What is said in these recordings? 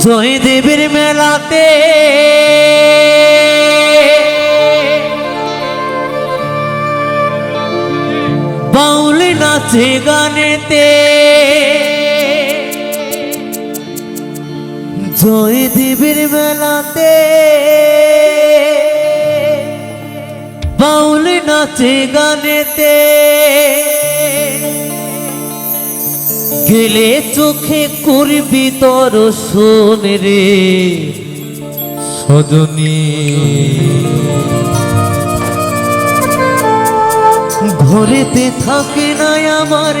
জয়দেবের মেলাতে বাউল নাচে গানেতে, জয়দেবের মেলাতে বাউল নাচে গানেতে, গেলে চোখে করবি তোর শোনে রে সজনী। ঘরেতে থাকে না আমার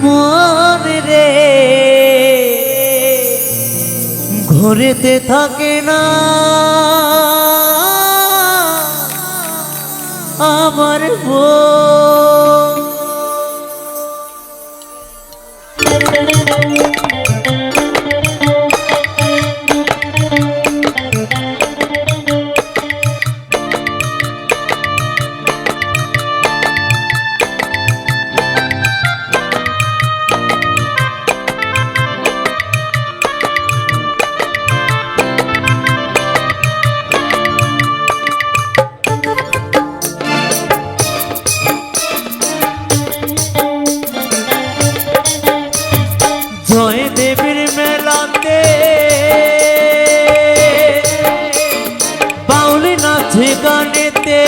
মন রে, ঘরেতে থাকে না আমার মন। জয়দেবের মেলাতে বাউল নাচে গানেতে,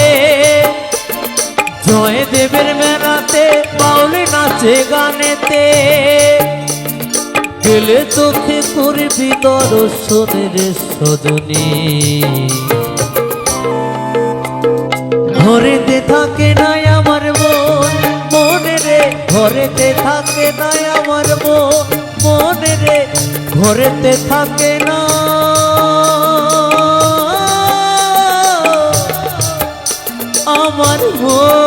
জয়দেবের মেলাতে বাউল নাচে গানেতে, গেলে চোখে করবি দর্শনের সজনী। ঘরেতে থাকে নাই আমার মন মনে রে, ঘরেতে থাকে নাই আমার মনে রে, ঘরেতে থাকে না আমার মন।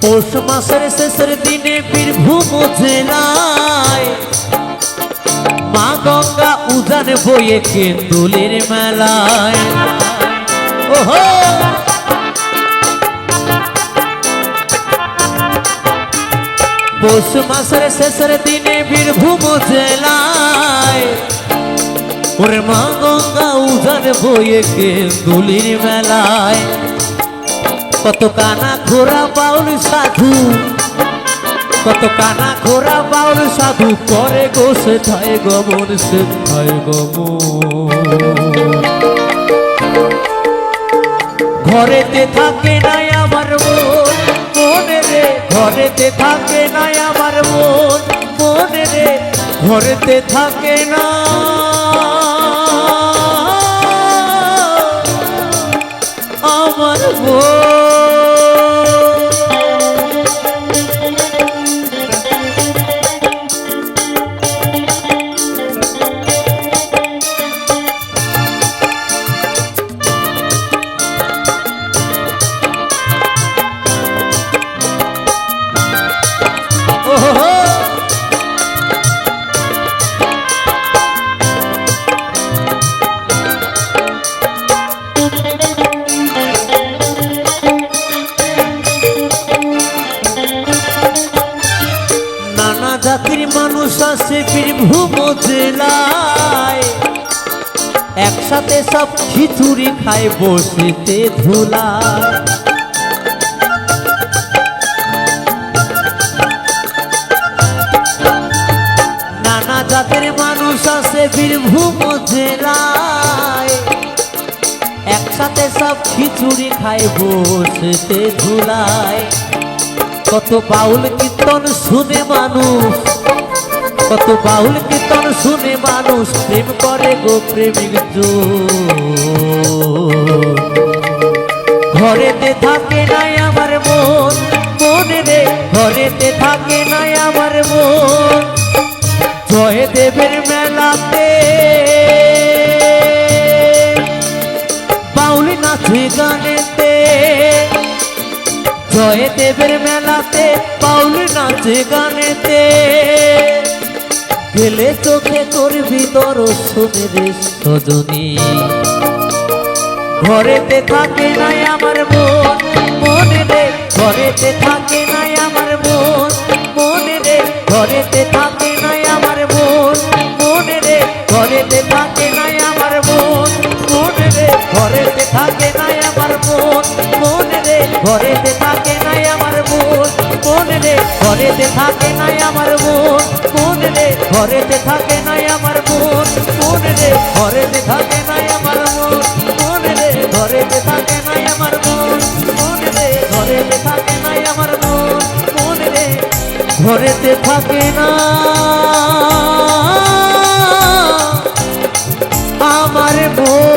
পৌষ মাসের শেষের দিনে বীরভূম জেলায় মা গঙ্গা উজান বয়ে কেন্দুলের মেলায়। ওহো পৌষ মাসের শেষের দিনে বীরভূম জেলায় ওরে মা গঙ্গা উজান বয়ে কেন্দুলের মেলায়। কত কানা ঘোরা বাউল সাধু, কত কানা ঘোরা বাউল সাধু করে গো সেথায় গমন, সেথায় গমন। ঘরেতে থাকে নাই আমার মন মনে রে, ঘরেতে থাকে নাই আমার মন মনে রে, ঘরেতে থাকে না আমার মন। নানা জাতির মানুষ আছে বীরভূম জেলায়, একসাথে সব খিচুড়ি খায় বসেতে ধুলায়। নানা জাতির মানুষ আছে বীরভূম জেলায়, একসাথে সব খিচুড়ি খায় বসেতে ধুলায়। কত বাউল কীর্তন শুনে মানুষ, কত বাউল কীর্তন শুনে মানুষ প্রেম করে গো প্রেমিক জোর। ঘরেতে থাকে নাই আমার মন মনে রে ঘরেতে থাকে নাই আমার মন জয়দেবের মেলাতে বাউল নাচে গানেতে জয়দেবের মেলাতে বাউল নাচে গানেতে গেলে চোখে করবি দর্শনের সজনী ঘরেতে থাকে নাই আমার মন মনে রে ঘরেতে থাকে নাই আমার মন মনে রে ঘরেতে থাকে নাই আমার মন মনে রে ঘরেতে থাকে নাই আমার মন মনে রে ঘরেতে থাকে নাই আমার মন মনে রে ঘরেতে থাকে নাই আমার মন মনে রে ঘরেতে থাকে নাই আমার মন মনে রে ঘরেতে থাকে নাই আমার মন মনে রে ঘরেতে থাকে নাই আমার মন মনে রে ঘরেতে থাকে নাই আমার মন মনে রে ঘরেতে থাকে নাই আমার মন মনে রে ঘরেতে থাকে না আমার মন